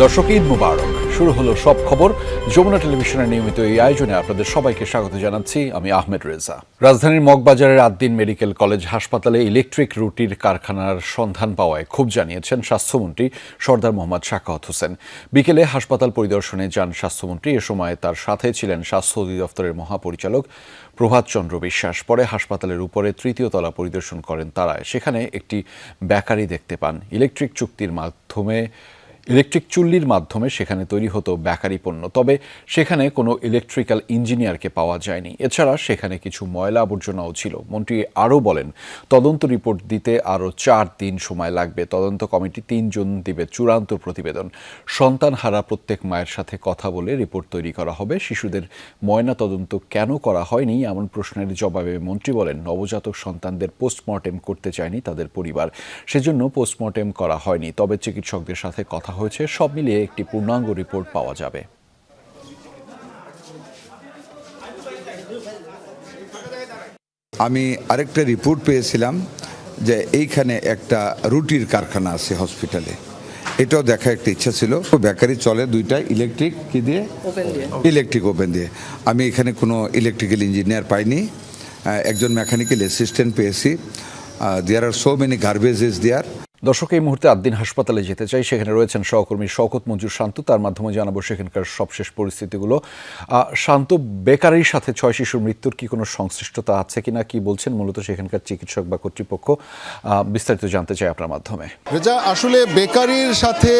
দর্শক, ঈদ মুবারক। শুরু হলো সব খবর। যমুনা টেলিভিশনের নিয়মিত এই আয়োজনে আপনাদের সবাইকে স্বাগত জানাচ্ছি। আমি আহমেদ রেজা। রাজধানীর মগবাজারের আদ্দিন মেডিকেল কলেজ হাসপাতালে ইলেকট্রিক রুটির কারখানার সন্ধান পাওয়ায় ক্ষোভ জানিয়েছেন স্বাস্থ্যমন্ত্রী সরদার মোহাম্মদ সাখাওয়াত হোসেন। বিকেলে হাসপাতাল পরিদর্শনে যান স্বাস্থ্যমন্ত্রী। এ সময় তার সাথে ছিলেন স্বাস্থ্য অধিদপ্তরের মহাপরিচালক প্রভাত চন্দ্র বিশ্বাস। পরে হাসপাতালের উপরে তৃতীয় তলা পরিদর্শন করেন তারা। সেখানে একটি বেকারি দেখতে পান। ইলেকট্রিক চুল্লির মাধ্যমে সেখানে তৈরি হতো বেকারি পণ্য। তবে সেখানে কোনো ইলেকট্রিক্যাল ইঞ্জিনিয়ারকে পাওয়া যায়নি। এছাড়া সেখানে কিছু ময়লা আবর্জনাও ছিল। মন্ত্রী আরও বলেন, তদন্ত রিপোর্ট দিতে আরও 4 দিন সময় লাগবে। তদন্ত কমিটি 3 জুন দিবে চূড়ান্ত প্রতিবেদন। সন্তানহারা প্রত্যেক মায়ের সাথে কথা বলে রিপোর্ট তৈরি করা হবে। শিশুদের ময়না তদন্ত কেন করা হয়নি এমন প্রশ্নের জবাবে মন্ত্রী বলেন, নবজাতক সন্তানদের পোস্টমর্টেম করতে চায়নি তাদের পরিবার, সেজন্য পোস্টমর্টেম করা হয়নি। তবে চিকিৎসকদের সাথে কথা হয়েছে, সব মিলিয়ে একটি পূর্ণাঙ্গ রিপোর্ট পাওয়া যাবে। আমি আরেকটা রিপোর্ট পেয়েছিলাম যে এইখানে একটা রুটির কারখানা আছে হসপিটালে, এটাও দেখা একটা ইচ্ছা ছিল। বেকারি চলে দুইটা, ইলেকট্রিক কি দিয়ে, ইলেকট্রিক ওভেন দিয়ে। আমি এখানে কোনো ইলেকট্রিক্যাল ইঞ্জিনিয়ার পাইনি, একজন মেকানিক্যাল অ্যাসিস্ট্যান্ট পেয়েছি। দেয়ার আর সো মেনি গার্বেজেস দেয়ার। দর্শক, এই মুহূর্তে আদ্দিন হাসপাতালে যেতে চাই। সেখানে রয়েছেন সহকর্মী শওকত মঞ্জুর শান্ত। তার মাধ্যমে জানাবো সেখানকার সবশেষ পরিস্থিতিগুলো। শান্ত, বেকারির সাথে 6 শিশুর মৃত্যুর কি কোনো সংশ্লিষ্টতা আছে কিনা, কি বলছেন মূলত সেখানকার চিকিৎসক বা কর্তৃপক্ষ? বিস্তারিত জানতে চাই আপনার মাধ্যমে। রেজা, আসলে বেকারির সাথে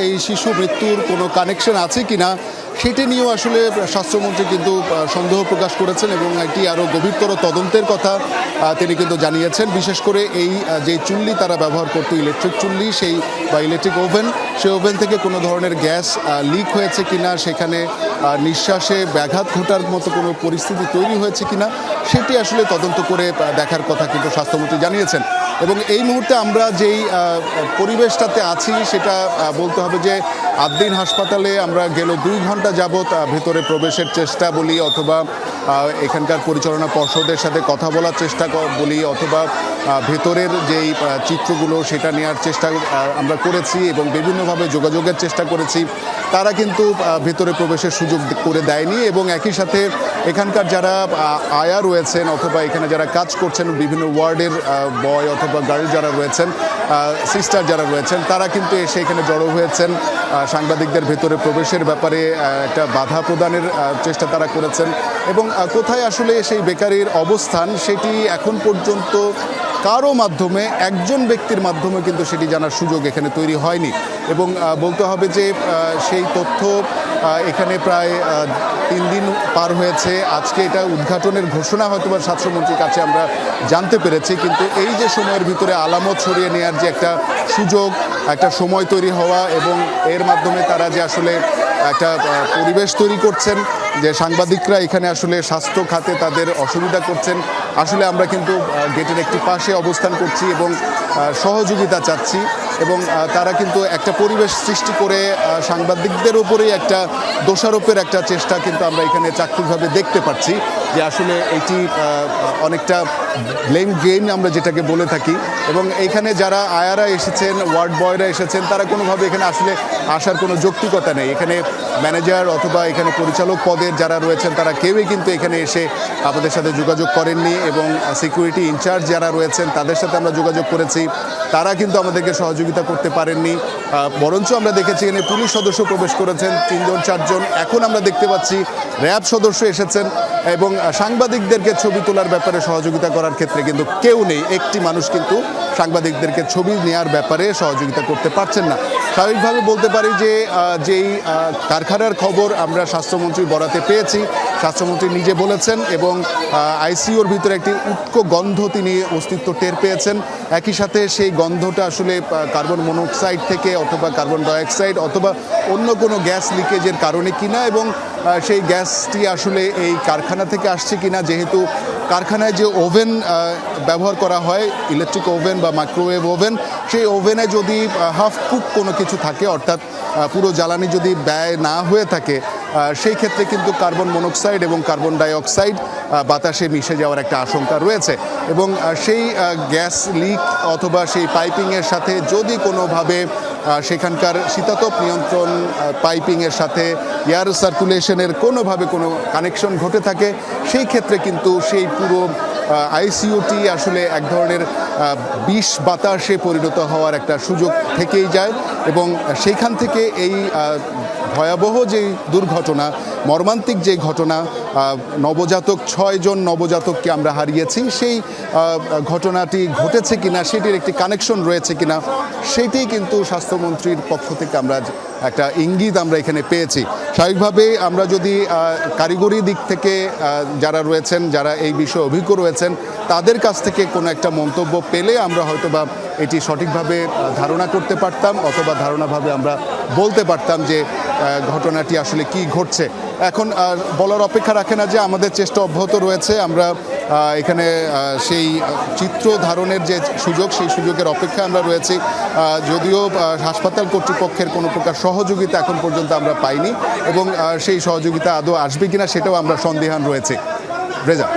এই শিশু মৃত্যুর কোনো কানেকশন আছে কিনা সেটি নিয়েও আসলে স্বাস্থ্যমন্ত্রী কিন্তু সন্দেহ প্রকাশ করেছেন এবং এটি আরও গভীরতর তদন্তের কথা তিনি কিন্তু জানিয়েছেন। বিশেষ করে এই যে চুল্লি তারা ব্যবহার করতো, ইলেকট্রিক চুল্লি সেই বা ইলেকট্রিক ওভেন, সেই ওভেন থেকে কোনো ধরনের গ্যাস লিক হয়েছে কিনা, সেখানে নিঃশ্বাসে ব্যাঘাত ঘটার মতো কোনো পরিস্থিতি তৈরি হয়েছে কিনা সেটি আসলে তদন্ত করে দেখার কথা কিন্তু স্বাস্থ্যমন্ত্রী জানিয়েছেন। এবং এই মুহূর্তে আমরা যেই পরিবেশটাতে আছি সেটা বলতে হবে যে আদ্দিন হাসপাতালে আমরা গেল 2 ঘন্টা যাবৎ ভেতরে প্রবেশের চেষ্টা বলি, অথবা এখানকার পরিচালনা পর্ষদের সাথে কথা বলার চেষ্টা বলি, অথবা ভেতরের যেই চিত্রগুলো সেটা নেওয়ার চেষ্টা আমরা করেছি এবং বিভিন্নভাবে যোগাযোগের চেষ্টা করেছি। তারা কিন্তু ভেতরে প্রবেশের সুযোগ করে দেয়নি। এবং একই সাথে এখানকার যারা আয়া রয়েছেন অথবা এখানে যারা কাজ করছেন, বিভিন্ন ওয়ার্ডের বয় অথবা গার্ল যারা রয়েছেন, সিস্টার যারা রয়েছেন, তারা কিন্তু এসে এখানে জড়ো হয়েছেন। সাংবাদিকদের ভেতরে প্রবেশের ব্যাপারে একটা বাধা প্রদানের চেষ্টা তারা করেছেন। এবং কোথায় আসলে সেই বেকারির অবস্থান সেটি এখন পর্যন্ত কারো মাধ্যমে, একজন ব্যক্তির মাধ্যমে কিন্তু সেটি জানার সুযোগ এখানে তৈরি হয়নি। এবং বলতে হবে যে সেই তথ্য এখানে প্রায় 3 দিন পার হয়েছে। আজকে এটা উদ্ঘাটনের ঘোষণা হয়তো বা স্বাস্থ্যমন্ত্রীর কাছে আমরা জানতে পেরেছি, কিন্তু এই যে সময়ের ভিতরে আলামত ছড়িয়ে নেওয়ার যে একটা সুযোগ, একটা সময় তৈরি হওয়া এবং এর মাধ্যমে তারা যে আসলে একটা পরিবেশ তৈরি করছেন যে সাংবাদিকরা এখানে আসলে স্বাস্থ্য খাতে তাদের অসুবিধা করছেন, আসলে আমরা কিন্তু গেটের একটি পাশে অবস্থান করছি এবং সহযোগিতা চাচ্ছি। এবং তারা কিন্তু একটা পরিবেশ সৃষ্টি করে সাংবাদিকদের উপরেই একটা দোষারোপের একটা চেষ্টা কিন্তু আমরা এখানে চাক্ষুষভাবে দেখতে পাচ্ছি, যে আসলে এটি অনেকটা ব্লেম গেম আমরা যেটাকে বলে থাকি। এবং এইখানে যারা আয়ারা এসেছেন, ওয়ার্ড বয়রা এসেছেন, তারা কোনোভাবে এখানে আসলে আসার কোনো যৌক্তিকতা নেই। এখানে ম্যানেজার অথবা এখানে পরিচালক পদের যারা রয়েছেন তারা কেউই কিন্তু এখানে এসে আমাদের সাথে যোগাযোগ করেননি। এবং সিকিউরিটি ইনচার্জ যারা রয়েছেন তাদের সাথে আমরা যোগাযোগ করেছি, তারা কিন্তু আমাদেরকে সহযোগিতা করতে পারেননি। বরঞ্চ আমরা দেখেছি এখানে পুলিশ সদস্য প্রবেশ করেছেন 3 জন 4 জন। এখন আমরা দেখতে পাচ্ছি র্যাব সদস্য এসেছেন এবং সাংবাদিকদেরকে ছবি তোলার ব্যাপারে সহযোগিতা করার ক্ষেত্রে কিন্তু কেউ নেই। একটি মানুষ কিন্তু সাংবাদিকদেরকে ছবি নেওয়ার ব্যাপারে সহযোগিতা করতে পারছেন না। স্বাভাবিকভাবে বলতে পারি যে যেই কারখানার খবর আমরা স্বাস্থ্যমন্ত্রীর বরাতে পেয়েছি, স্বাস্থ্যমন্ত্রী নিজে বলেছেন এবং আইসিইউর ভিতরে একটি উৎকো গন্ধ তিনি অস্তিত্ব টের পেয়েছেন। একই সাথে সেই গন্ধটা আসলে কার্বন মনোক্সাইড থেকে অথবা কার্বন ডাইঅক্সাইড অথবা অন্য কোনো গ্যাস লিকেজের কারণে কিনা, এবং সেই গ্যাসটি আসলে এই কারখানা থেকে আসছে কিনা। যেহেতু কারখানায় যে ওভেন ব্যবহার করা হয়, ইলেকট্রিক ওভেন বা মাইক্রোওয়েভ ওভেন, সেই ওভেনে যদি হাফ কুক কোনো কিছু থাকে, অর্থাৎ পুরো জ্বালানি যদি ব্যয় না হয়ে থাকে, সেই ক্ষেত্রে কিন্তু কার্বন মনোক্সাইড এবং কার্বন ডাইঅক্সাইড বাতাসে মিশে যাওয়ার একটা আশঙ্কা রয়েছে এবং সেই গ্যাস লিক অথবা সেই পাইপিংয়ের সাথে যদি কোনোভাবে সেখানকার শীতাতপ নিয়ন্ত্রণ পাইপিংয়ের সাথে এয়ার সার্কুলেশনের কোনোভাবে কোনো কানেকশন ঘটে থাকে সেই ক্ষেত্রে কিন্তু সেই পুরো আইসিইউটি আসলে এক ধরনের বিষ বাতাসে পরিণত হওয়ার একটা সুযোগ থেকেই যায় এবং সেইখান থেকে এই ভয়াবহ যে দুর্ঘটনা মর্মান্তিক যে ঘটনা নবজাতক 6 জন নবজাতককে আমরা হারিয়েছি সেই ঘটনাটি ঘটেছে কিনা সেটির একটি কানেকশন রয়েছে কিনা সেটি কিন্তু স্বাস্থ্যমন্ত্রীর পক্ষ থেকে আমরা একটা ইঙ্গিত আমরা এখানে পেয়েছি। স্বাভাবিকভাবে আমরা যদি কারিগরি দিক থেকে যারা রয়েছেন যারা এই বিষয়ে অভিজ্ঞ রয়েছেন তাদের কাছ থেকে কোনো একটা মন্তব্য পেলে আমরা হয়তোবা এটি সঠিকভাবে ধারণা করতে পারতাম অথবা ধারণাভাবে আমরা বলতে পারতাম যে ঘটনাটি আসলে কি ঘটছে। এখন বলার অপেক্ষা রাখে না যে আমাদের চেষ্টা অব্যাহত রয়েছে। আমরা এখানে সেই চিত্র ধারণের যে সুযোগ সেই সুযোগের অপেক্ষায় আমরা রয়েছি। যদিও হাসপাতাল কর্তৃপক্ষের কোনো প্রকার সহযোগিতা এখন পর্যন্ত আমরা পাইনি এবং সেই সহযোগিতা আদৌ আসবে কিনা সেটাও আমরা সন্দিহান রয়েছে। রেজা,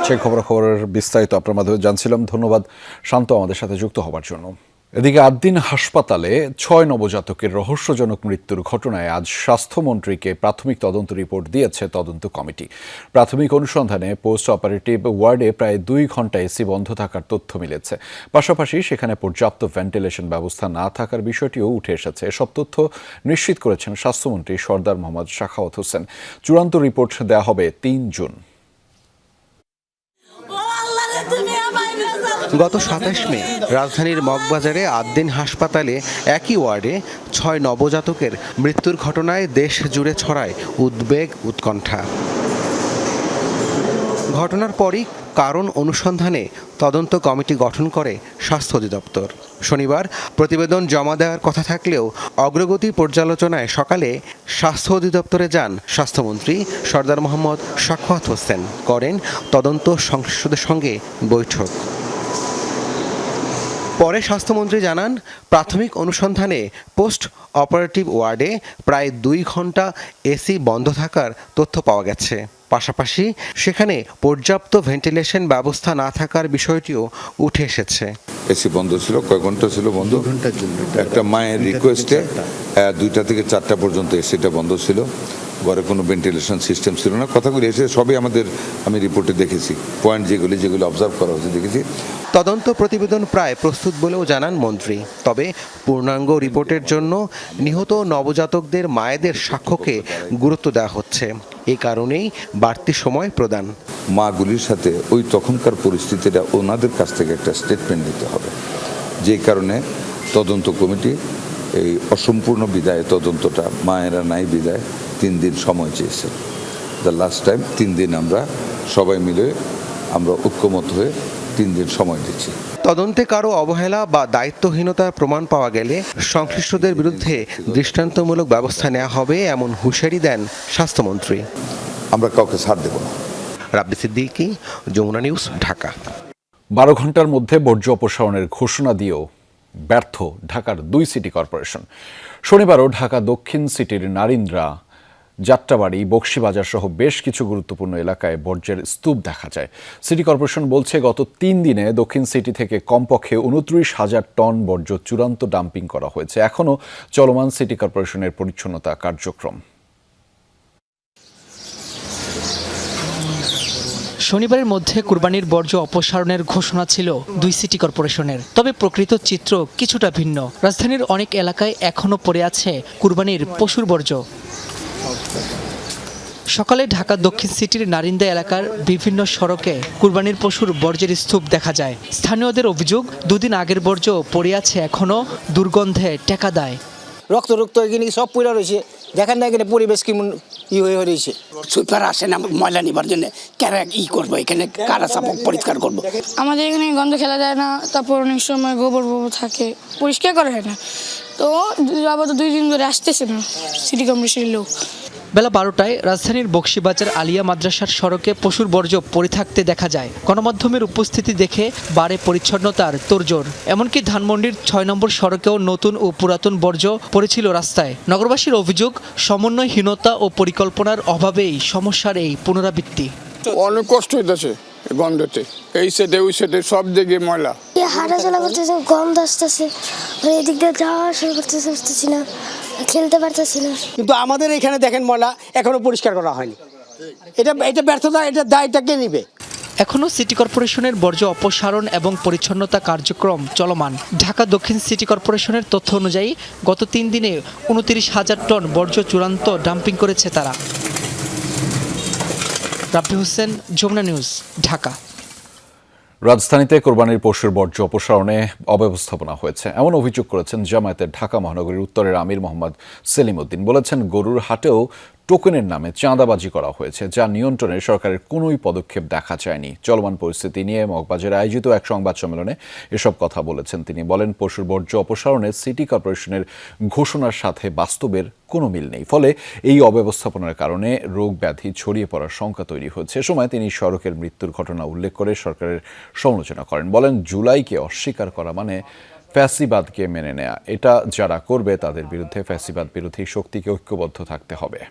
সেই খবরের বিস্তারিত আপনার মাধ্যমে জানছিলাম। ধন্যবাদ শান্ত আমাদের সাথে যুক্ত হবার জন্য। এদিকে আদ্দিন হাসপাতালে 6 নবজাতকের রহস্যজনক মৃত্যুর ঘটনায় আজ স্বাস্থ্যমন্ত্রীকে প্রাথমিক তদন্ত রিপোর্ট দিয়েছে তদন্ত কমিটি। প্রাথমিক অনুসন্ধানে পোস্ট অপারেটিভ ওয়ার্ডে প্রায় 2 ঘন্টা এসি বন্ধ থাকার তথ্য মিলেছে। পাশাপাশি সেখানে পর্যাপ্ত ভেন্টিলেশন ব্যবস্থা না থাকার বিষয়টিও উঠে এসেছে। এসব তথ্য নিশ্চিত করেছেন স্বাস্থ্যমন্ত্রী সরদার মোহাম্মদ সাখাওয়াত হোসেন। চূড়ান্ত রিপোর্ট দেওয়া হবে 3 জুন। গত 27 মে রাজধানীর মগবাজারে আদ্দিন হাসপাতালে একই ওয়ার্ডে 6 নবজাতকের মৃত্যুর ঘটনায় দেশ জুড়ে ছড়ায় উদ্বেগ উৎকণ্ঠা। ঘটনার পরই কারণ অনুসন্ধানে তদন্ত কমিটি গঠন করে স্বাস্থ্য অধিদপ্তর। শনিবার প্রতিবেদন জমা দেওয়ার কথা থাকলেও অগ্রগতি পর্যালোচনায় সকালে স্বাস্থ্য অধিদপ্তরে যান স্বাস্থ্যমন্ত্রী সরদার মোহাম্মদ সাখাওয়াত হোসেন। করেন তদন্ত সংশ্লিষ্টদের সঙ্গে বৈঠক। পরে স্বাস্থ্যমন্ত্রী জানান, প্রাথমিক অনুসন্ধানে পোস্ট অপারেটিভ ওয়ার্ডে প্রায় 2 ঘন্টা এসি বন্ধ থাকার তথ্য পাওয়া গেছে। পাশাপাশি সেখানে পর্যাপ্ত ভেন্টিলেশন ব্যবস্থা না থাকার বিষয়টিও উঠে এসেছে। এসি বন্ধ ছিল, কয় ঘন্টা ছিল বন্ধ? 2 ঘন্টার জন্য। একটা মায়ের রিকোয়েস্টে 2টা থেকে 4টা পর্যন্ত এসিটা বন্ধ ছিল। ঘরে কোনো ভেন্টিলেশন সিস্টেম ছিল না। কথাগুলি এসে সবই আমি রিপোর্টে দেখেছি, পয়েন্ট যেগুলো অবজার্ভ করা হয়েছে দেখেছি। তদন্ত প্রতিবেদন প্রায় প্রস্তুত বলেও জানান মন্ত্রী। তবে পূর্ণাঙ্গ রিপোর্টের জন্য নিহত নবজাতকদের মায়েদের সাক্ষ্যকে গুরুত্ব দেওয়া হচ্ছে। এই কারণেই বাড়তি সময় প্রদান। মাগুলির সাথে ওই তখনকার পরিস্থিতিটা ওনাদের কাছ থেকে একটা স্টেটমেন্ট নিতে হবে। যে কারণে তদন্ত কমিটি এই অসম্পূর্ণ বিদায় তদন্তটা মায়েরা নাই বিদায় 3 দিন সময় চেয়েছে। দ্য লাস্ট টাইম 3 দিন আমরা সবাই মিলে আমরা ঐক্যমত হয়ে 3 দিন সময় দিচ্ছি। তদন্তে কারো অবহেলা বা দায়িত্বহীনতার প্রমাণ পাওয়া গেলে সংশ্লিষ্টদের বিরুদ্ধে দৃষ্টান্তমূলক ব্যবস্থা নেওয়া হবে এমন হুঁশিয়ারি দেন স্বাস্থ্যমন্ত্রী। আমরা কাউকে ছাড় দেব না। রাব্বি সিদ্দিকী, যমুনা নিউজ, ঢাকা। 12 ঘন্টার মধ্যে বর্জ্য অপসারণের ঘোষণা দিয়েও ব্যর্থ ঢাকার 2 সিটি কর্পোরেশন। শনিবারও ঢাকা দক্ষিণ সিটির নারিন্দ্রা, যাত্রাবাড়ি, বকশীবাজার সহ বেশ কিছু গুরুত্বপূর্ণ এলাকায় বর্জ্যের স্তূপ দেখা যায়। সিটি কর্পোরেশন বলছে, গত 3 দিনে দক্ষিণ সিটি থেকে কমপক্ষে 29,000 টন বর্জ্য চূড়ান্ত ডাম্পিং করা হয়েছে। এখনও চলমান সিটি কর্পোরেশনের পরিচ্ছন্নতা কার্যক্রম। শনিবারের মধ্যে কুরবানির বর্জ্য অপসারণের ঘোষণা ছিল 2 সিটি কর্পোরেশনের। তবে প্রকৃত চিত্র কিছুটা ভিন্ন। রাজধানীর অনেক এলাকায় এখনও পড়ে আছে কুরবানির পশুর বর্জ্য। সকালে ঢাকা দক্ষিণ সিটির নারিন্দা এলাকার বিভিন্ন সড়কে কুরবানির পশুর বর্জ্যের স্তূপ দেখা যায়। স্থানীয়দের অভিযোগ, 2 দিন আগের বর্জ্য পড়ে আছে এখনও, দুর্গন্ধে টেকা দেয়। রক্ত এখানে সব পুরা রয়েছে, দেখেন না এখানে পরিবেশ কেমন হয়ে রয়েছে। সুইপার আসে না ময়লা নিবার জন্য, কারা করবো এখানে, কারা সাপক পরিষ্কার করবো। আমাদের এখানে গন্ধ খেলা যায় না, তারপর অনেক সময় গোবর থাকে, পরিষ্কার করা হয় না। তো আবার 2 দিন ধরে আসতেছে না সিটি কর্পোরেশনের লোক। বেলা 12টায় রাজধানীর বকশীবাজার আলিয়া মাদ্রাসার সড়কে পশুর বর্জ্য পড়ে থাকতে দেখা যায়। গণমাধ্যমের উপস্থিতি দেখে বাড়ে পরিচ্ছন্নতার তোড়জোড়। এমনকি ধানমন্ডির 6 নম্বর সড়কেও নতুন ও পুরাতন বর্জ্য পড়েছিল রাস্তায়। নগরবাসীর অভিযোগ, সমন্বয়হীনতা ও পরিকল্পনার অভাবেই সমস্যার এই পুনরাবৃত্তি। অনেক কষ্ট হইতেছে গন্ধতে, এই সাইডে ওই সাইডে সব দিকে ময়লা। হাঁটাচলা করতেছে, গন্ধ আসতেছে, এদিক দিয়ে যাওয়া আসা করতেছে, পারতেছি না, খেলতে পারতেছি না। কিন্তু আমাদের এখানে দেখেন ময়লা এখনো পরিষ্কার করা হয়নি। এটা ব্যর্থতা, এটা দায়টা কে নিবে? এখনও সিটি কর্পোরেশনের বর্জ্য অপসারণ এবং পরিচ্ছন্নতা কার্যক্রম চলমান। ঢাকা দক্ষিণ সিটি কর্পোরেশনের তথ্য অনুযায়ী গত 3 দিনে 29,000 টন বর্জ্য চূড়ান্ত ডাম্পিং করেছে তারা। রাব্বি হোসেন, যমুনা নিউজ, ঢাকা। রাজধানীতে কোরবানির পশুর বর্জ্য অপসারণে অব্যবস্থাপনা হয়েছে এমন অভিযোগ করেছেন জামায়াতের ঢাকা মহানগরীর উত্তরের আমির মোহাম্মদ সেলিম উদ্দিন। বলেছেন, গরুর হাটেও টোকেনের নামে চাঁদাবাজি করা হয়েছে, যা নিয়ন্ত্রণে সরকারের কোনোই পদক্ষেপ দেখা যায়নি। চলমান পরিস্থিতি নিয়ে মগবাজারে আয়োজিত এক সংবাদ সম্মেলনে এসব কথা বলেছেন তিনি। বলেন, পশুর বর্জ্য অপসারণে সিটি কর্পোরেশনের ঘোষণার সাথে বাস্তবের কোনো মিল নেই। ফলে এই অব্যবস্থাপনার কারণে রোগ ব্যাধি ছড়িয়ে পড়ার শঙ্কা তৈরি হচ্ছে। এ সময় তিনি সড়কের মৃত্যুর ঘটনা উল্লেখ করে সরকারের সমালোচনা করেন। বলেন, জুলাইকে অস্বীকার করা মানে ফ্যাসিবাদকে মেনে নেয়া। এটা যারা করবে তাদের বিরুদ্ধে ফ্যাসিবাদ বিরোধী শক্তিকে ঐক্যবদ্ধ থাকতে হবে।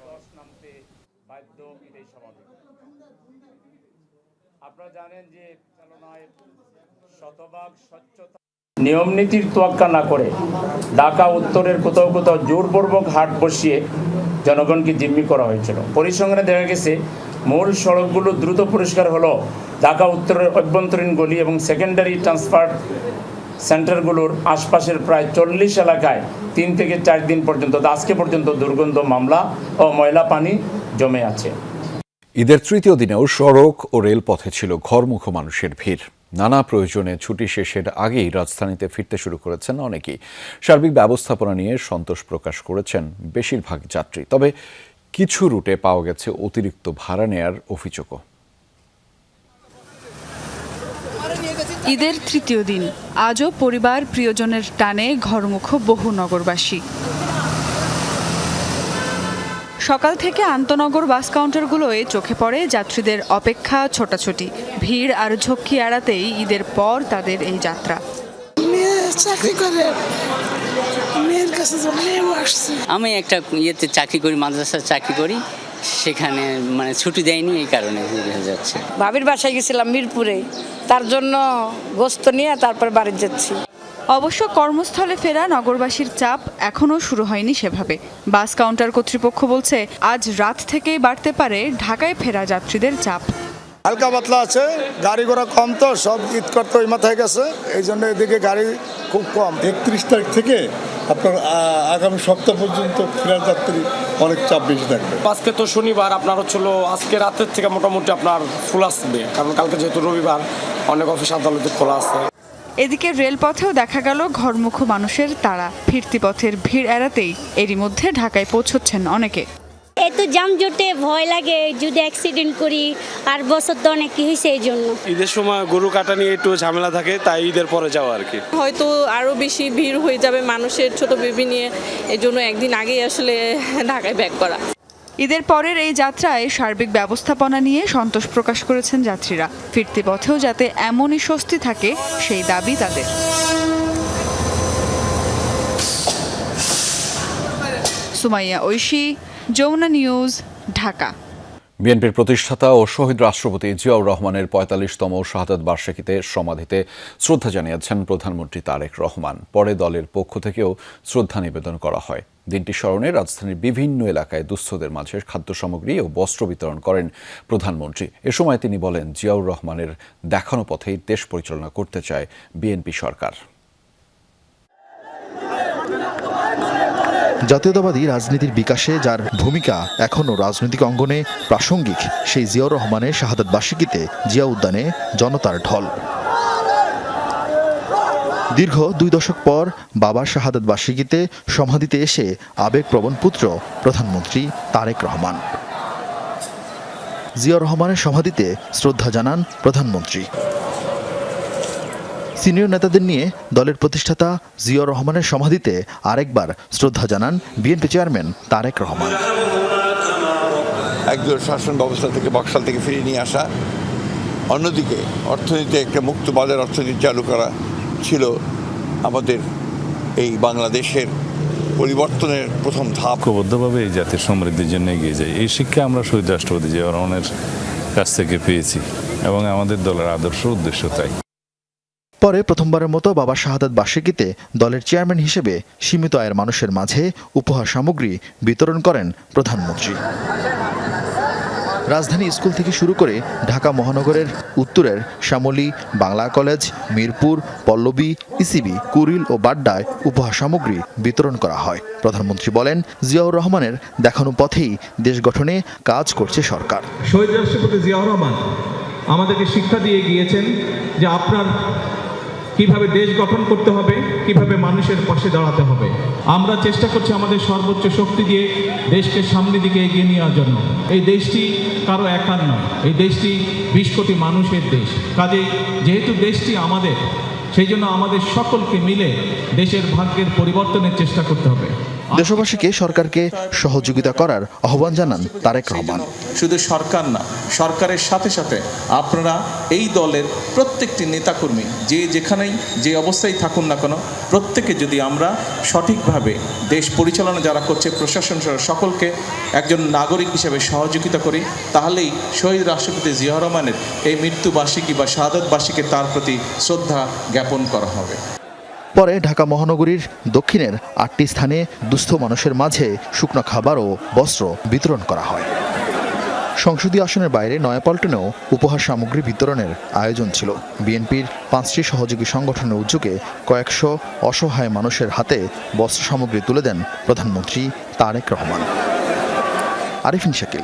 নিয়ম নীতির তোয়াক্কা না করে ঢাকা উত্তরের কোথাও কোথাও জোরপূর্বক হাট বসিয়ে জনগণকে জিম্মি করা হয়েছিল। পরিসংখ্যানে দেখা গেছে মূল সড়কগুলো দ্রুত পরিষ্কার হলো ঢাকা উত্তরের অভ্যন্তরীণ গলি এবং সেকেন্ডারি ট্রান্সফার সেন্টারগুলোর আশপাশের প্রায় 40 এলাকায় 3 থেকে 4 দিন পর্যন্ত, আজকে পর্যন্ত দুর্গন্ধ মামলা ও ময়লা পানি জমে আছে। ঈদের তৃতীয় দিনেও সড়ক ও রেলপথে ছিল ঘরমুখো মানুষের ভিড়। নানা প্রয়োজনে ছুটি শেষের আগেই রাজধানীতে ফিরতে শুরু করেছেন অনেকেই। সার্বিক ব্যবস্থাপনা নিয়ে সন্তোষ প্রকাশ করেছেন বেশিরভাগ যাত্রী। তবে কিছু রুটে পাওয়া গেছে অতিরিক্ত ভাড়া নেয়ার অভিযোগও। ঈদের তৃতীয় দিন, আজও পরিবার প্রিয়জনের টানে ঘরমুখো বহু নগরবাসী। সকাল থেকে আন্তনগর বাস কাউন্টারগুলোয় চোখে পড়ে যাত্রীদের অপেক্ষা, ছোটাছুটি, ভিড় আর ঝক্কি এড়াতেই ঈদের পর তাদের এই যাত্রা। আমি একটা ইয়েতে চাকরি করি, মাদ্রাসার চাকরি করি, সেখানে মানে ছুটি দেয়নি, এই কারণে হয়ে যাচ্ছে। ভাবির বাসায় গেছিলাম মিরপুরে, তার জন্য গোস্ত নিয়ে তারপর বাড়ি যাচ্ছি। অবশ্য কর্মস্থলে ফেরা নগরবাসীর চাপ এখনও শুরু হয়নি সেভাবে। বাস কাউন্টার কর্তৃপক্ষ বলছে, আজ রাত থেকেই বাড়তে পারে ঢাকায় ফেরা যাত্রীদের চাপ। হালকা পাতলা আছে, গাড়ি ঘোড়া কম, তো সব ঈদ করতে ওই মাথায় গেছে, এই জন্য এদিকে গাড়ি খুব কম। 31 তারিখ থেকে আপনার আগামী সপ্তাহ পর্যন্ত ফেরার যাত্রী অনেক চাপ বেশি থাকবে। আজকে তো শনিবার, আপনার হচ্ছিল আজকে রাতের থেকে মোটামুটি আপনার ফুল আসবে, কারণ কালকে যেহেতু রবিবার অনেক অফিস আদালতে খোলা আছে। এদিকে রেলপথেও দেখা গেল ঘরমুখো মানুষের তাড়া। ফিরতি পথের ভিড় এড়াতেই এরই মধ্যে ঢাকায় পৌঁছচ্ছেন অনেকে। এত যানজটে ভয় লাগে যদি অ্যাক্সিডেন্ট করি, আর বছর তো অনেক কি হয়েছে এই জন্য। ঈদের সময় গরু কাটা নিয়ে একটু ঝামেলা থাকে, তাই ঈদের পরে যাওয়া আর কি। হয়তো আরো বেশি ভিড় হয়ে যাবে মানুষের, ছোট বেবি নিয়ে, এই জন্য একদিন আগেই আসলে ঢাকায় ব্যাক করা। ঈদের পরের এই যাত্রায় সার্বিক ব্যবস্থাপনা নিয়ে সন্তোষ প্রকাশ করেছেন যাত্রীরা। ফিরতি পথেও যাতে এমনই স্বস্তি থাকে, সেই দাবি তাদের। সুমাইয়া ঐশী, যমুনা নিউজ, ঢাকা। বিএনপির প্রতিষ্ঠাতা ও শহীদ রাষ্ট্রপতি জিয়াউর রহমানের ৪৫তম শাহাদাত বার্ষিকীতে সমাধিতে শ্রদ্ধা জানিয়েছেন প্রধানমন্ত্রী তারেক রহমান। পরে দলের পক্ষ থেকেও শ্রদ্ধা নিবেদন করা হয়। দিনটি স্মরণে রাজধানীর বিভিন্ন এলাকায় দুস্থদের মাঝে খাদ্য সামগ্রী ও বস্ত্র বিতরণ করেন প্রধানমন্ত্রী। এ সময় তিনি বলেন, জিয়াউর রহমানের দেখানো পথেই দেশ পরিচালনা করতে চায় বিএনপি সরকার। জাতীয়তাবাদী রাজনীতির বিকাশে যার ভূমিকা এখনও রাজনৈতিক অঙ্গনে প্রাসঙ্গিক, সেই জিয়াউর রহমানের শাহাদাত বার্ষিকীতে জিয়া উদ্যানে জনতার ঢল। দীর্ঘ 2 দশক পর বাবার শাহাদাত বার্ষিকীতে সমাধিতে এসে আবেগপ্রবণ পুত্র প্রধানমন্ত্রী তারেক রহমান। জিয়াউর রহমানের সমাধিতে শ্রদ্ধা জানান প্রধানমন্ত্রী। সিনিয়র নেতাদের নিয়ে দলের প্রতিষ্ঠাতা জিয়াউর রহমানের সমাধিতে আরেকবার শ্রদ্ধা জানান বিএনপি চেয়ারম্যান তারেক রহমান। একদল শাসন ব্যবস্থা থেকে বক্সাল থেকে ফিরিয়ে নিয়ে আসা, অন্যদিকে অর্থনীতিতে একটা মুক্ত বাজার অর্থনীতি চালু করা ছিল আমাদের এই বাংলাদেশের পরিবর্তনের প্রথম ধাপ। ঐক্যবদ্ধভাবে এই জাতির সমৃদ্ধির জন্য এগিয়ে যাই, এই শিক্ষা আমরা শহীদ রাষ্ট্রপতি জিয়াউর রহমানের কাছ থেকে পেয়েছি এবং আমাদের দলের আদর্শ উদ্দেশ্য তাই। পরে প্রথমবারের মতো বাবা শাহাদাত বার্ষিকীতে দলের চেয়ারম্যান হিসেবে সীমিত আয়ের মানুষের মাঝে উপহার সামগ্রী বিতরণ করেন প্রধানমন্ত্রী। রাজধানী স্কুল থেকে শুরু করে ঢাকা মহানগরের উত্তরের শ্যামলী, বাংলা কলেজ, মিরপুর, পল্লবী, ইসিবি, কুড়িল ও বাড্ডায় উপহার সামগ্রী বিতরণ করা হয়। প্রধানমন্ত্রী বলেন, জিয়াউর রহমানের দেখানো পথেই দেশ গঠনে কাজ করছে সরকার। শহীদ রাষ্ট্রপতি জিয়াউর রহমান আমাদেরকে শিক্ষা দিয়ে গিয়েছেন যে আপনার কিভাবে দেশ গঠন করতে হবে, কিভাবে মানুষের পাশে দাঁড়াতে হবে। আমরা চেষ্টা করছি আমাদের সর্বোচ্চ শক্তি দিয়ে দেশকে সামনের দিকে এগিয়ে নেওয়ার জন্য। এই দেশটি কারো একার নয়, এই দেশটি 20 কোটি মানুষের দেশ। কাজেই যেহেতু দেশটি আমাদের, সেই জন্য আমাদের সকলকে মিলে দেশের ভাগ্যের পরিবর্তনের চেষ্টা করতে হবে। দেশবাসীকে সরকারকে সহযোগিতা করার আহ্বান জানান তারেক রহমান। শুধু সরকার না, সরকারের সাথে সাথে আপনারা এই দলের প্রত্যেকটি নেতাকর্মী যে যেখানেই যে অবস্থায় থাকুন না কেন, প্রত্যেকে যদি আমরা সঠিকভাবে দেশ পরিচালনা যারা করছে, প্রশাসন সকলকে একজন নাগরিক হিসেবে সহযোগিতা করি, তাহলেই শহীদ রাষ্ট্রপতি জিয়াউর রহমানের এই মৃত্যুবার্ষিকী বা শাহাদাত বার্ষিকী তার প্রতি শ্রদ্ধা জ্ঞাপন করা হবে। পরে ঢাকা মহানগরীর দক্ষিণের 8টি স্থানে দুস্থ মানুষের মাঝে শুকনো খাবার ও বস্ত্র বিতরণ করা হয়। সংসদীয় আসনের বাইরে নয়াপল্টনেও উপহার সামগ্রী বিতরণের আয়োজন ছিল। বিএনপির 5টি সহযোগী সংগঠনের উদ্যোগে কয়েকশো অসহায় মানুষের হাতে বস্ত্র সামগ্রী তুলে দেন প্রধানমন্ত্রী তারেক রহমান। আরিফিন শাকিল,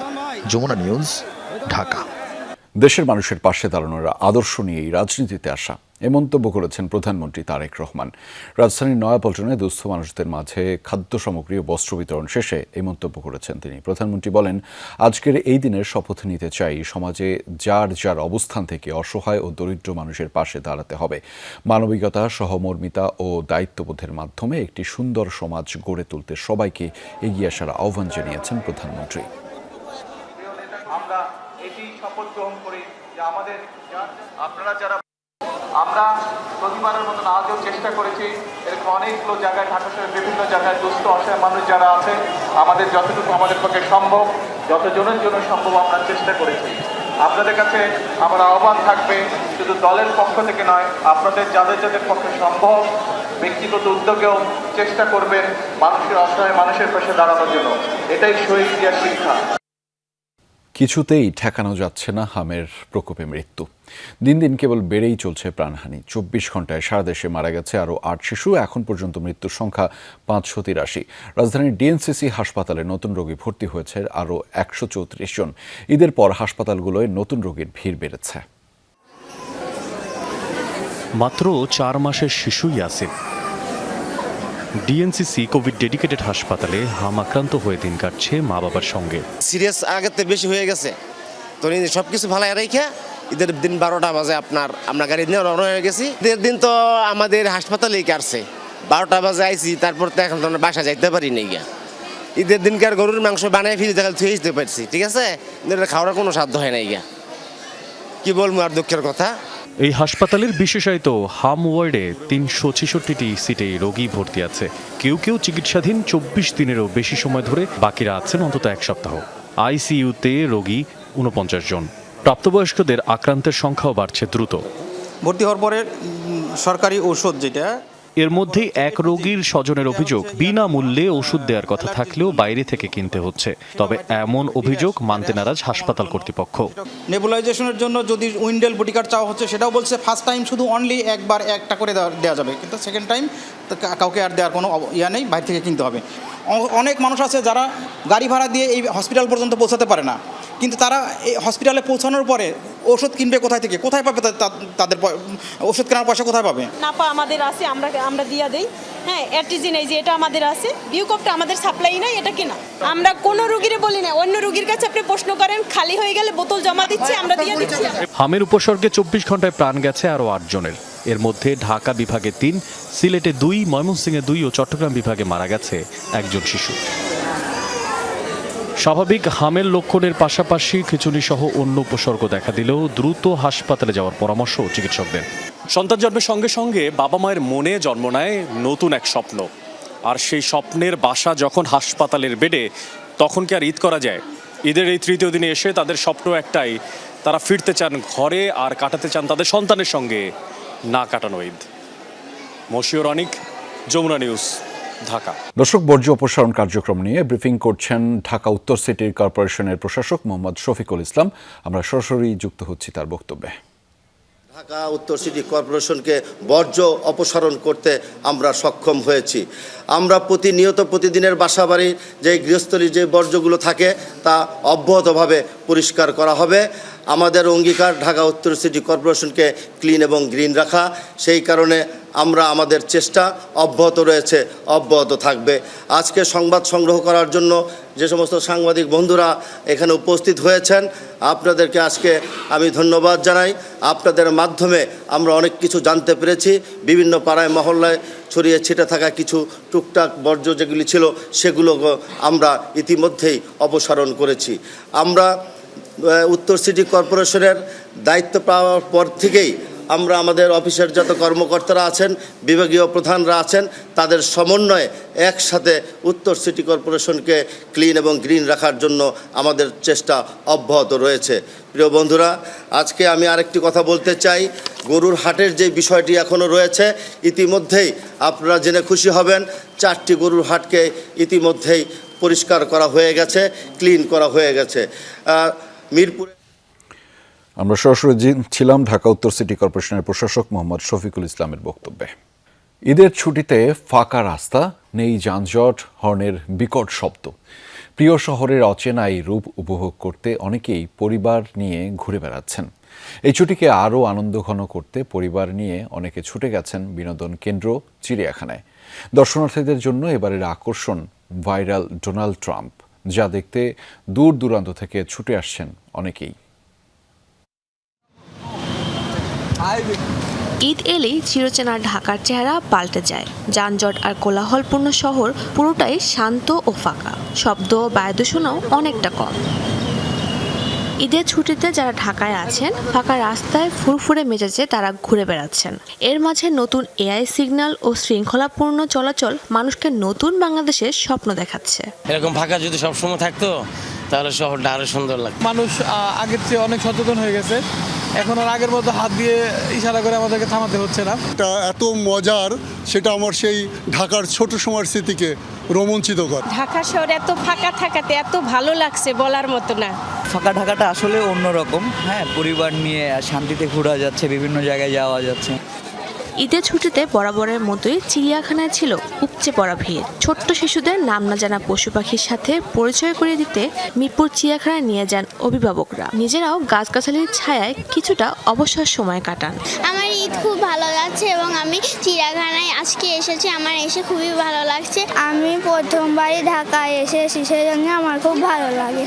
যমুনা নিউজ, ঢাকা। দেশের মানুষের পাশে দাঁড়ানোর আদর্শ নিয়েই রাজনীতিতে আসা, এ মন্তব্য করেছেন প্রধানমন্ত্রী তারেক রহমান। রাজধানীর নয়াপল্টনে দুস্থ মানুষদের মাঝে খাদ্য সামগ্রী ও বস্ত্র বিতরণ শেষে এই মন্তব্য করেছেন তিনি। প্রধানমন্ত্রী বলেন, আজকের এই দিনের শপথ নিতে চাই সমাজে যার যার অবস্থান থেকে অসহায় ও দরিদ্র মানুষের পাশে দাঁড়াতে হবে। মানবিকতা, সহমর্মিতা ও দায়িত্ববোধের মাধ্যমে একটি সুন্দর সমাজ গড়ে তুলতে সবাইকে এগিয়ে আসার আহ্বান জানিয়েছেন প্রধানমন্ত্রী। আমরা এটি শপথ গ্রহণ করি যে আমাদের আপনারা যারা আমরা প্রতিবারের মতন আজও চেষ্টা করেছি, এরকম অনেকগুলো জায়গায় ঢাকা শহরের বিভিন্ন জায়গায় দুস্থ অসহায় মানুষ যারা আছে, আমাদের যতটুকু আমাদের পক্ষে সম্ভব, যতজনের জন্য সম্ভব আমরা চেষ্টা করেছি। আপনাদের কাছে আমার আহ্বান থাকবে, শুধু দলের পক্ষ থেকে নয়, আপনাদের যাদের যাদের পক্ষে সম্ভব ব্যক্তিগত উদ্যোগেও চেষ্টা করবেন মানুষের অসহায় মানুষের পাশে দাঁড়ানোর জন্য। এটাই শহীদ জিয়ার শিক্ষা। কিছুতেই ঠেকানো যাচ্ছে না হামের প্রকোপে মৃত্যু। দিন দিন কেবল বেড়েই চলছে প্রাণহানি। 24 ঘন্টায় সারা দেশে মারা গেছে আরও 8 শিশু। এখন পর্যন্ত মৃত্যুর সংখ্যা 583। রাজধানীর ডিএনসিসি হাসপাতালে নতুন রোগী ভর্তি হয়েছে আরও 134 জন। ঈদের পর হাসপাতালগুলোয় নতুন রোগীর ভিড় বেড়েছে। মাত্র 4 মাসের শিশু ইয়াসিন ডিএনসিসি কোভিড ডেডিকেটেড হাসপাতালে হাম আক্রান্ত হয়ে দিন কাটছে মা বাবার সঙ্গে। সিরিয়াস আগের থেকে বেশি হয়ে গেছে, তো সব কিছু ভালো রেখে ঈদের দিন 12টা বাজে আমরা গাড়ি নিয়ে রওনা হয়ে গেছি। ঈদের দিন তো আমাদের হাসপাতালেই কাটছে, 12টা বাজে আইছি, তারপর তো এখন তো আমরা বাসা যাইতে পারি নাই গিয়া। ঈদের দিনকার গরুর মাংস বানাই ফিরে দেখাল থুয়ে দিতে পারছি, ঠিক আছে, খাওয়ার কোনো সাধ্য হয় নাই গিয়া। কি বলবো আর দুঃখের কথা। এই হাসপাতালের বিশেষায়িত হাম ওয়ার্ডে 366টি সিটে রোগী ভর্তি আছে। কেউ কেউ চিকিৎসাধীন 24 দিনেরও বেশি সময় ধরে, বাকিরা আছেন অন্তত 1 সপ্তাহ। আইসিইউতে রোগী 49 জন। প্রাপ্তবয়স্কদের আক্রান্তের সংখ্যাও বাড়ছে দ্রুত। ভর্তি হওয়ার পরে সরকারি ঔষধ যেটা, এর মধ্যে এক রোগীর স্বজনের অভিযোগ, বিনামূল্যে ওষুধ দেওয়ার কথা থাকলেও বাইরে থেকে কিনতে হচ্ছে। তবে এমন অভিযোগ মানতে নারাজ হাসপাতাল কর্তৃপক্ষ। নেবুলাইজেশনের জন্য যদি উইন্ডেল বডি কার্ড চাওয়া হচ্ছে, সেটাও বলছে ফার্স্ট টাইম শুধু অনলি একবার একটা করে দেওয়া যাবে, কিন্তু সেকেন্ড টাইম কাউকে আর দেওয়ার কোনো ইয়া নেই, বাইরে থেকে কিনতে হবে। অনেক মানুষ আছে যারা গাড়ি ভাড়া দিয়ে এই হসপিটাল পর্যন্ত পৌঁছাতে পারে না, কিন্তু তারা এই হসপিটালে পৌঁছানোর পরে ওষুধ কিনবে কোথায় থেকে, কোথায় পাবে তাদের ওষুধ কেনার পয়সা কোথায় পাবে? নাপা আমাদের আছে, আমরা দিয়া দেই। হ্যাঁ, অ্যাট্রিজিন এই যে এটা আমাদের আছে, বিউকপটা আমাদের সাপ্লাই নাই, এটা কিনা। আমরা কোনো রোগীরে বলি না, অন্য রোগীর কাছে আপনি প্রশ্ন করেন, খালি হয়ে গেলে বোতল জমা দিচ্ছি, আমরা দিয়ে দিচ্ছি। হামের উপসর্গে 24 ঘন্টায় প্রাণ গেছে আরও 8 জনের। এর মধ্যে ঢাকা বিভাগে 3, সিলেটে 2, ময়মনসিংহে 2 ও চট্টগ্রাম বিভাগে মারা গেছে 1 জন শিশু। স্বাভাবিক হামের লক্ষণের পাশাপাশি খিঁচুনি সহ অন্য উপসর্গ দেখা দিলেও দ্রুত হাসপাতালে যাওয়ার পরামর্শ চিকিৎসকদের। সন্তান জন্মের সঙ্গে সঙ্গে বাবা মায়ের মনে জন্ম নেয় নতুন এক স্বপ্ন, আর সেই স্বপ্নের বাসা যখন হাসপাতালের বেডে, তখন কি আর ঈদ করা যায়? ঈদের এই তৃতীয় দিনে এসে তাদের স্বপ্ন একটাই, তারা ফিরতে চান ঘরে আর কাটাতে চান তাদের সন্তানের সঙ্গে না কাটানো ঈদ। মশিউর অনিক, যমুনা নিউজ, ঢাকা। দর্শক, বর্জ্য অপসারণ কার্যক্রম নিয়ে ব্রিফিং করছেন ঢাকা উত্তর সিটি কর্পোরেশনের প্রশাসক মোহাম্মদ শফিকুল ইসলাম। আমরা সরাসরি যুক্ত হচ্ছি তার বক্তব্যে। ঢাকা উত্তর সিটি কর্পোরেশনকে বর্জ্য অপসারণ করতে আমরা সক্ষম হয়েছি। আমরা প্রতিদিনের বাসাবাড়ি যে গৃহস্থলীর যে বর্জ্যগুলো থাকে তা অব্যাহতভাবে পরিষ্কার করা হবে। আমাদের অঙ্গীকার ঢাকা উত্তর সিটি কর্পোরেশনকে ক্লিন এবং গ্রিন রাখা, সেই কারণে আমরা আমাদের চেষ্টা অব্যাহত রয়েছে, অব্যাহত থাকবে। আজকে সংবাদ সংগ্রহ করার জন্য যে সমস্ত সাংবাদিক বন্ধুরা এখানে উপস্থিত হয়েছেন, আপনাদেরকে আজকে আমি ধন্যবাদ জানাই। আপনাদের মাধ্যমে আমরা অনেক কিছু জানতে পেরেছি। বিভিন্ন পাড়ায় মহল্লায় ছড়িয়ে ছিটে থাকা কিছু টুকটাক বর্জ্য যেগুলি ছিল সেগুলো আমরা ইতিমধ্যেই অপসারণ করেছি। আমরা উত্তর সিটি কর্পোরেশনের দায়িত্ব পাওয়ার পর থেকেই আমরা আমাদের অফিসের যত কর্মকর্তারা আছেন, বিভাগীয় প্রধানরা আছেন, তাদের সমন্বয়ে একসাথে উত্তর সিটি কর্পোরেশনকে ক্লিন এবং গ্রিন রাখার জন্য আমাদের চেষ্টা অব্যাহত রয়েছে। প্রিয় বন্ধুরা, আজকে আমি আরেকটি কথা বলতে চাই। গরুর হাটের যে বিষয়টি এখনও রয়েছে, ইতিমধ্যেই আপনারা জেনে খুশি হবেন 4টি গরুর হাটকে ইতিমধ্যেই পরিষ্কার করা হয়ে গেছে, ক্লিন করা হয়ে গেছে। মিরপুরে আমরা সরাসরি ছিলাম ঢাকা উত্তর সিটি কর্পোরেশনের প্রশাসক মোহাম্মদ শফিকুল ইসলামের বক্তব্যে। ঈদের ছুটিতে ফাঁকা রাস্তা, নেই যানজট, হর্নের বিকট শব্দ। প্রিয় শহরের অচেনা এই রূপ উপভোগ করতে অনেকেই পরিবার নিয়ে ঘুরে বেড়াচ্ছেন। এই ছুটিকে আরও আনন্দঘন করতে পরিবার নিয়ে অনেকে ছুটে গেছেন বিনোদন কেন্দ্র চিড়িয়াখানায়। দর্শনার্থীদের জন্য এবারের আকর্ষণ ভাইরাল ডোনাল্ড ট্রাম্প, যা দেখতে দূর দূরান্ত থেকে ছুটে আসছেন অনেকেই। ঈদ এলেই চিরচেনা ঢাকার চেহারা পাল্টে যায়। যানজট আর কোলাহলপূর্ণ শহর পুরোটাই শান্ত ও ফাঁকা, শব্দ ও বায়ুদূষণও অনেকটা কম। ঈদের ছুটিতে যারা ঢাকায় আছেন, ফাঁকা রাস্তায় ফুরফুরে মেজাজে তারা ঘুরে বেড়াচ্ছেন। এর মাঝে নতুন এআই সিগন্যাল ও শৃঙ্খলাপূর্ণ চলাচল মানুষকে নতুন বাংলাদেশের স্বপ্ন দেখাচ্ছে। এরকম ফাঁকা যদি সবসময় থাকতো তাহলে শহরটা আরো সুন্দর লাগতো। মানুষ আগের চেয়ে অনেক সচেতন হয়ে গেছে, এখন আর আগের মতো হাত দিয়ে ইশারা করে আমাদেরকে থামাতে হচ্ছে না। এটা এত মজার, সেটা আমার সেই ঢাকার ছোট সময়ের স্মৃতিকে রোমাঞ্চিত করে। ঢাকা শহরে এত ফাঁকা থাকাতে এত ভালো লাগছে, বলার মতো না। ফাঁকা ঢাকাটা আসলে অন্যরকম। হ্যাঁ, পরিবার নিয়ে শান্তিতে ঘোরা যাচ্ছে, বিভিন্ন জায়গায় যাওয়া যাচ্ছে। ঈদের ছুটিতে বরাবরের মতোই চিড়িয়াখানায় ছিল উপচে পড়া ভিড়। ছোট্ট শিশুদের নাম না জানা পশু পাখির সাথে পরিচয় করিয়ে দিতে মিরপুর চিড়িয়াখানায় নিয়ে যান অভিভাবকরা। নিজেরাও গাছগাছালির ছায়ায় কিছুটা অবসর সময় কাটান। আমার ঈদ খুব ভালো লাগছে এবং আমি চিড়িয়াখানায় আজকে এসেছি, আমার এসে খুবই ভালো লাগছে। আমি প্রথমবারই ঢাকায় এসেছি, সেই জন্য আমার খুব ভালো লাগে।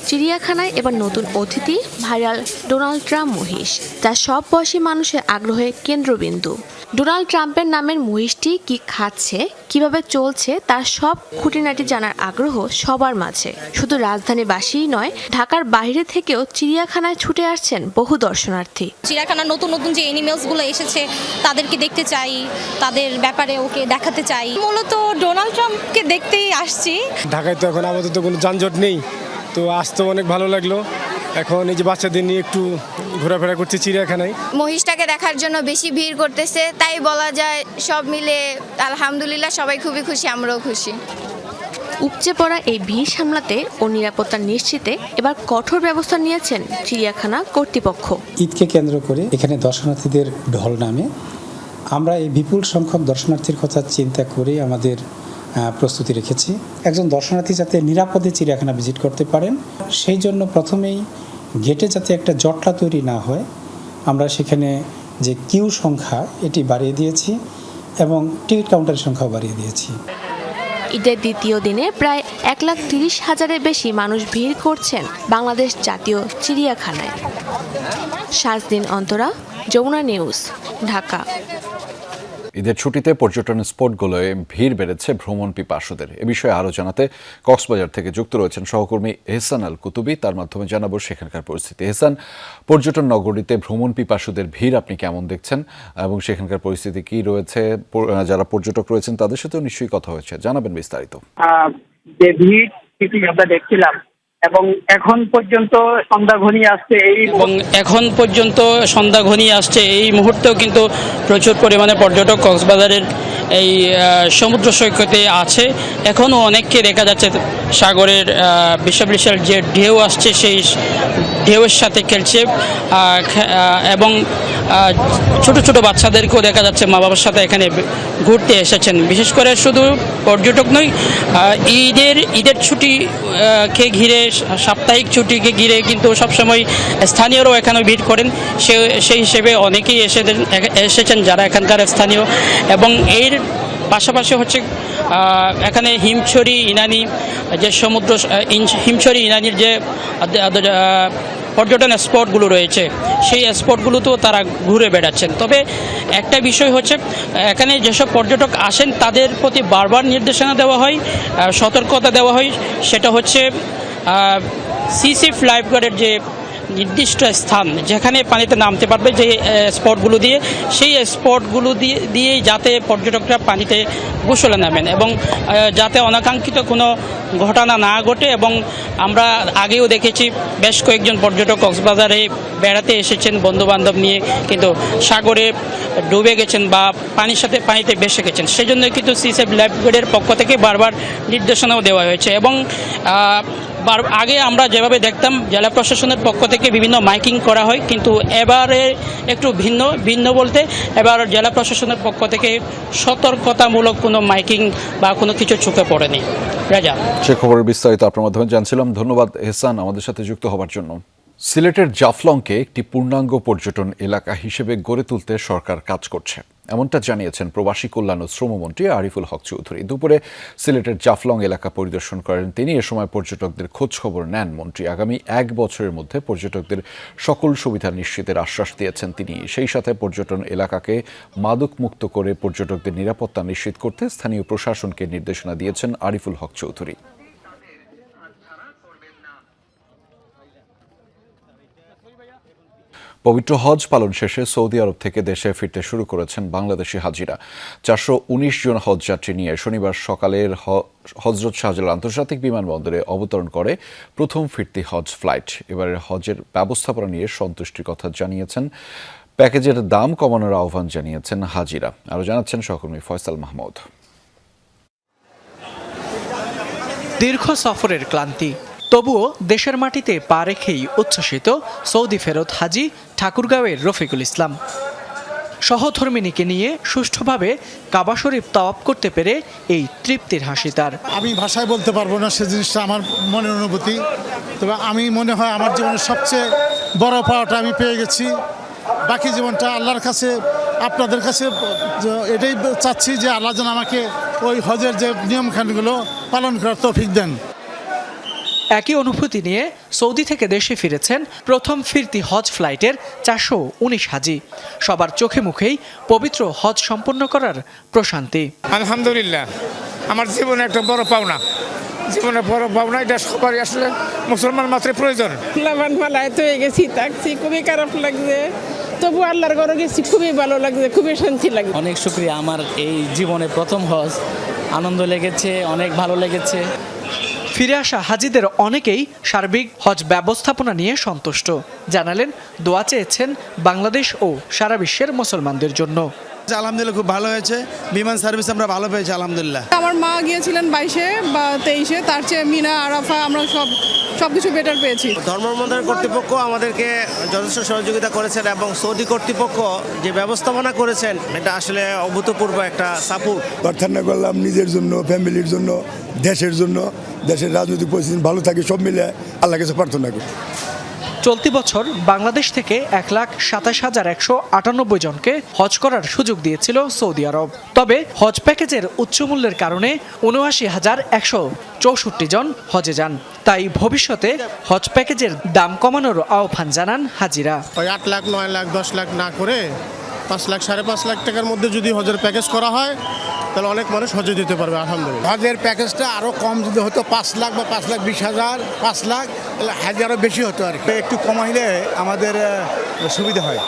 চিড়িয়াখানায় এবার নতুন অতিথি ভাইরাল ডোনাল্ড ট্রাম্প মহিষ, যা সব বয়সী মানুষের আগ্রহের কেন্দ্রবিন্দু। ডোনাল্ড ট্রাম্পের নামের মহিষটি কি খাচ্ছে, কিভাবে চলছে, তার সব খুঁটিনাটি জানার আগ্রহ সবার মাঝে। শুধু রাজধানীবাসীই নয়, ঢাকার বাইরে থেকেও চিড়িয়াখানায় ছুটে আসছেন বহু দর্শনার্থী। চিড়িয়াখানার নতুন নতুন যে অ্যানিমেলসগুলো এসেছে তাদেরকে দেখতে চাই, তাদের ব্যাপারে ওকে দেখাতে চাই। মূলত ডোনাল্ড ট্রাম্পকে দেখতেই আসছি। ঢাকায় তো এখন আপাতত কোনো যানজট নেই, তো আসতে অনেক ভালো লাগলো। এখন এই যে বাচ্চাদের নিয়ে একটু ঘোরাফেরা করছে চিড়িয়াখানায়। মহিষটাকে দেখার জন্য বেশি ভিড় করতেছে, তাই বলা যায় সব মিলে আলহামদুলিল্লাহ সবাই খুবই খুশি, আমরাও খুশি। উপচে পড়া এই ভিড় সামলাতে ও নিরাপত্তা নিশ্চিতে এবার কঠোর ব্যবস্থা নিয়েছেন চিড়িয়াখানা কর্তৃপক্ষ। ঈদকে কেন্দ্র করে এখানে দর্শনার্থীদের ঢল নামে। আমরা এই বিপুল সংখ্যক দর্শনার্থীর কথা চিন্তা করে আমাদের প্রস্তুতি রেখেছি। একজন দর্শনার্থী যাতে নিরাপদে চিড়িয়াখানা ভিজিট করতে পারেন, সেই জন্য প্রথমেই গেটে যাতে একটা জটলা তৈরি না হয়, আমরা সেখানে যে কিউ সংখ্যা এটি বাড়িয়ে দিয়েছি এবং টিকিট কাউন্টারের সংখ্যাও বাড়িয়ে দিয়েছি। ঈদের দ্বিতীয় দিনে প্রায় 1,30,000-এর বেশি মানুষ ভিড় করছেন বাংলাদেশ জাতীয় চিড়িয়াখানায়। শাজদিন অন্তরা, যমুনা নিউজ, ঢাকা। ঈদের ছুটিতে পর্যটন স্পটগুলোয় ভিড় বেড়েছে ভ্রমণ পিপাসুদের। এ বিষয়ে আরও জানাতে কক্সবাজার থেকে যুক্ত রয়েছেন সহকর্মী এহসান আল কুতুবী। তার মাধ্যমে জানাবো সেখানকার পরিস্থিতি। এহসান, পর্যটন নগরীতে ভ্রমণ পিপাসুদের ভিড় আপনি কেমন দেখছেন এবং সেখানকার পরিস্থিতি কি রয়েছে? যারা পর্যটক রয়েছেন তাদের সাথেও নিশ্চয়ই কথা হয়েছে, জানাবেন বিস্তারিত। যে ভিড় আমরা দেখছিলাম এবং এখন পর্যন্ত সন্ধ্যা ঘনিয়ে আসছে এই মুহূর্তেও কিন্তু প্রচুর পরিমাণে পর্যটক কক্সবাজারের এই সমুদ্র সৈকতে আছে। এখনও অনেককে দেখা যাচ্ছে সাগরের বিশাল বিশাল যে ঢেউ আসছে সেই ঢেউয়ের সাথে খেলছে এবং ছোট ছোট বাচ্চাদেরকেও দেখা যাচ্ছে মা বাবার সাথে এখানে ঘুরতে এসেছেন। বিশেষ করে শুধু পর্যটক নয়, ঈদের ছুটিকে ঘিরে, সাপ্তাহিক ছুটিকে ঘিরে কিন্তু সবসময় স্থানীয়রাও এখানে ভিড় করেন। সেই হিসেবে অনেকেই এসেছেন যারা এখানকার স্থানীয়। এবং এর পাশাপাশি হচ্ছে এখানে হিমছড়ি ইনানি যে হিমছড়ি ইনানির যে পর্যটন স্পটগুলো রয়েছে সেই স্পটগুলোতেও তারা ঘুরে বেড়াচ্ছেন। তবে একটা বিষয় হচ্ছে এখানে যেসব পর্যটক আসেন তাদের প্রতি বারবার নির্দেশনা দেওয়া হয়, সতর্কতা দেওয়া হয়। সেটা হচ্ছে সিসিফ লাইফগার্ডের যে নির্দিষ্ট স্থান যেখানে পানিতে নামতে পারবে যে স্পটগুলো দিয়ে, সেই স্পটগুলো দিয়েই যাতে পর্যটকরা পানিতে গোসলে নামেন এবং যাতে অনাকাঙ্ক্ষিত কোনো ঘটনা না ঘটে। এবং আমরা আগেও দেখেছি বেশ কয়েকজন পর্যটক কক্সবাজারে বেড়াতে এসেছেন বন্ধুবান্ধব নিয়ে, কিন্তু সাগরে ডুবে গেছেন বা পানিতে ভেসে গেছেন। সেই জন্য কিন্তু সিসেফ লাইফগার্ডের পক্ষ থেকে বারবার নির্দেশনাও দেওয়া হয়েছে। এবং আগে আমরা যেভাবে দেখতাম জেলা প্রশাসনের পক্ষ থেকে বিভিন্ন মাইকিং করা হয়, কিন্তু এবারে একটু ভিন্ন বলতে এবার জেলা প্রশাসনের পক্ষ থেকে সতর্কতামূলক কোনো মাইকিং বা কোনো কিছু চোখে পড়েনি। রাজা, সে খবরের বিস্তারিত আপনার মাধ্যমে জানছিলাম। ধন্যবাদ এহসান আমাদের সাথে যুক্ত হবার জন্য। সিলেটের জাফলংকে একটি পূর্ণাঙ্গ পর্যটন এলাকা হিসেবে গড়ে তুলতে সরকার কাজ করছে, এমনটা জানিয়েছেন প্রবাসী কল্যাণ ও শ্রমমন্ত্রী আরিফুল হক চৌধুরী। দুপুরে সিলেটের জাফলং এলাকা পরিদর্শন করেন তিনি। এ সময় পর্যটকদের খোঁজ খবর নেন মন্ত্রী। আগামী 1 বছরের মধ্যে পর্যটকদের সকল সুবিধা নিশ্চিতের আশ্বাস দিয়েছেন তিনি। সেই সাথে পর্যটন এলাকাকে মাদকমুক্ত করে পর্যটকদের নিরাপত্তা নিশ্চিত করতে স্থানীয় প্রশাসনকে নির্দেশনা দিয়েছেন আরিফুল হক চৌধুরী। পবিত্র হজ পালন শেষে সৌদি আরব থেকে দেশে ফিরতে শুরু করেছেন বাংলাদেশি হাজিরা। 419 জন হজযাত্রী নিয়ে শনিবার সকালের হজরত শাহজালাল আন্তর্জাতিক বিমানবন্দরে অবতরণ করে প্রথম ফিরতি হজ ফ্লাইট। এবারের হজের ব্যবস্থাপনা নিয়ে সন্তুষ্টির কথা জানিয়েছেন, প্যাকেজের দাম কমানোর আহ্বান জানিয়েছেন হাজিরা। আরও জানাচ্ছেন সহকর্মী ফয়সাল মাহমুদ। দীর্ঘ সফরের ক্লান্তি, তবুও দেশের মাটিতে পা রেখেই উচ্ছ্বসিত সৌদি ফেরত হাজি ঠাকুরগাঁওয়ের রফিকুল ইসলাম। সহধর্মিনীকে নিয়ে সুষ্ঠুভাবে কাবা শরীফ তাওয়াফ করতে পেরে এই তৃপ্তির হাসি তার। আমি ভাষায় বলতে পারবো না সে জিনিসটা আমার মনের অনুভূতি, তবে আমি মনে হয় আমার জীবনের সবচেয়ে বড় পাওয়াটা আমি পেয়ে গেছি। বাকি জীবনটা আল্লাহর কাছে, আপনাদের কাছে এটাই চাচ্ছি যে আল্লাহ যেন আমাকে ওই হজের যে নিয়মখানগুলো পালন করার তৌফিক দেন। একই অনুভূতি নিয়ে সৌদি থেকে দেশে ফিরেছেন প্রথম ফিরতি হজ ফ্লাইটের 419 হাজি। সবার চোখে মুখেই পবিত্র হজ সম্পন্ন করার প্রশান্তি। আলহামদুলিল্লাহ, আমার জীবনে একটা বড় পাওনা, জীবনে বড় পাওনা, এটা সবারই আসলে মুসলমান মাত্রই প্রয়োজন। মালায় তো গেছি, থাকছি, খুবই খারাপ লাগছে, তবু আল্লাহর ঘরে গেছি, খুবই ভালো লাগছে, খুবই শান্তি লাগে। অনেক শুকরিয়া, আমার এই জীবনে প্রথম হজ, আনন্দ লেগেছে, অনেক ভালো লেগেছে। ফিরে আসা হাজিদের অনেকেই সার্বিক হজ ব্যবস্থাপনা নিয়ে সন্তুষ্ট। জানালেন দোয়া চেয়েছেন বাংলাদেশ ও সারা বিশ্বের মুসলমানদের জন্য। আলহামদুলিল্লাহ খুব ভালো হয়েছে, বিমান সার্ভিস আমরা ভালো পেয়েছি আলহামদুলিল্লাহ। আমার মা গিয়েছিলেন 22-এ বা 23-এ, তার চেয়ে মিনা আরাফা আমরা সবকিছু বেটার পেয়েছি। ধর্ম মন্ত্রণালয় কর্তৃপক্ষ আমাদেরকে যথেষ্ট সহযোগিতা করেছেন এবং সৌদি কর্তৃপক্ষ যে ব্যবস্থাপনা করেছেন এটা আসলে অভূতপূর্ব একটা সাপোর্ট। প্রার্থনা করলাম নিজের জন্য, ফ্যামিলির জন্য, দেশের জন্য, দেশের রাজনৈতিক পরিস্থিতি ভালো থাকে, সব মিলে আল্লাহর কাছে প্রার্থনা করি। চলতি বছর বাংলাদেশ থেকে 1,27,198 জনকে হজ করার সুযোগ দিয়েছিল সৌদি আরব। তবে হজ প্যাকেজের উচ্চ মূল্যের কারণে 79,164 জন হজে যান। তাই ভবিষ্যতে হজ প্যাকেজের দাম কমানোর আহ্বান জানান হাজিরা। 8 লাখ, 9 লাখ, 10 লাখ না করে 5 লাখ 5.5 লাখ টাকার মধ্যে যদি হজের প্যাকেজ করা হয় তাহলে অনেক মানুষ হজে যেতে পারবে আলহামদুলিল্লাহ। হজের প্যাকেজটা আরও কম যদি হতো 5 লাখ বা 5,20,000 5 লাখ তাহলে হজ আরও বেশি হতো আর কি। একটু কমাইলে আমাদের সুবিধা হয়।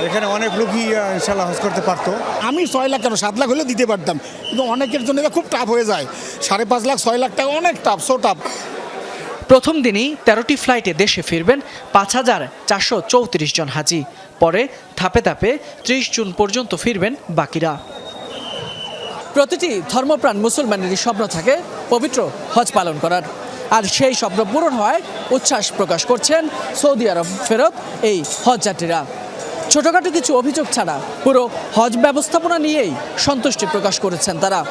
এখানে অনেক লোকই ইনশাল্লাহ হজ করতে পারতো। আমি 6 লাখ কেন 7 লাখ হলেও দিতে পারতাম, কিন্তু অনেকের জন্য এটা খুব টাফ হয়ে যায়। 5.5 লাখ 6 লাখ টাকা অনেক টাফ, সো টাফ। প্রথম দিনই 13টি ফ্লাইটে দেশে ফিরবেন 5,434 জন হাজি। পরে ধাপে ধাপে 30 জুন পর্যন্ত ফিরবেন বাকিরা। প্রতিটি ধর্মপ্রাণ মুসলমানেরই স্বপ্ন থাকে পবিত্র হজ পালন করার, আর সেই স্বপ্ন পূরণ হয় উচ্ছ্বাস প্রকাশ করছেন সৌদি আরব ফেরত এই হজ যাত্রীরা। ছোটখাটো কিছু অভিযোগ ছাড়া পুরো হজ ব্যবস্থাপনা নিয়েই সন্তুষ্টি প্রকাশ করেছেন তারা।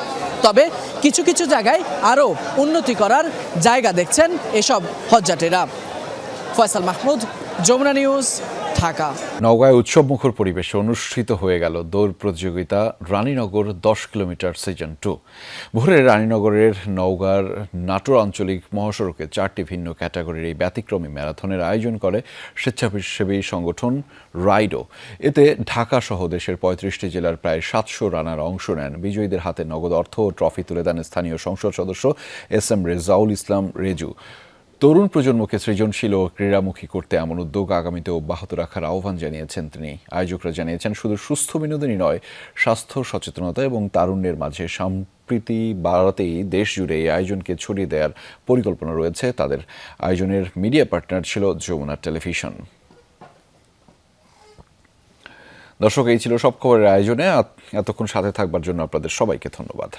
তবে কিছু কিছু জায়গায় আরও উন্নতি করার জায়গা দেখছেন এসব হজযাত্রীরা। ফয়সাল মাহমুদ, যমুনা নিউজ, ঢাকা। নওগাঁয় উৎসবমুখর পরিবেশে অনুষ্ঠিত হয়ে গেল দৌড় প্রতিযোগিতা রানীনগর 10 কিলোমিটার সিজন 2। ভোরে রানীনগরের নওগাঁর নাটোর আঞ্চলিক মহাসড়কে 4টি ভিন্ন ক্যাটাগরির এই ব্যতিক্রমী ম্যারাথনের আয়োজন করে স্বেচ্ছাসেবী সংগঠন রাইডো। এতে ঢাকা সহ দেশের 35টি জেলার প্রায় 700 রানার অংশ নেন। বিজয়ীদের হাতে নগদ অর্থ ও ট্রফি তুলে দেন স্থানীয় সংসদ সদস্য SM রেজাউল ইসলাম রেজু। তরুণ প্রজন্মকে সৃজনশীল ও ক্রীড়ামুখী করতে এমন উদ্যোগ আগামীতে অব্যাহত রাখার আহ্বান জানিয়েছেন তিনি। আয়োজকরা জানিয়েছেন, শুধু সুস্থ বিনোদনই নয়, স্বাস্থ্য সচেতনতা এবং তারুণ্যের মাঝে সম্প্রীতি বাড়াতেই দেশ জুড়ে এই আয়োজনকে ছড়িয়ে দেওয়ার পরিকল্পনা রয়েছে তাদের। আয়োজনের মিডিয়া পার্টনার ছিল যমুনা টেলিভিশন। দর্শক, এই ছিল সব খবরের আয়োজনে। এতক্ষণ সাথে থাকবার জন্য আপনাদের সবাইকে ধন্যবাদ।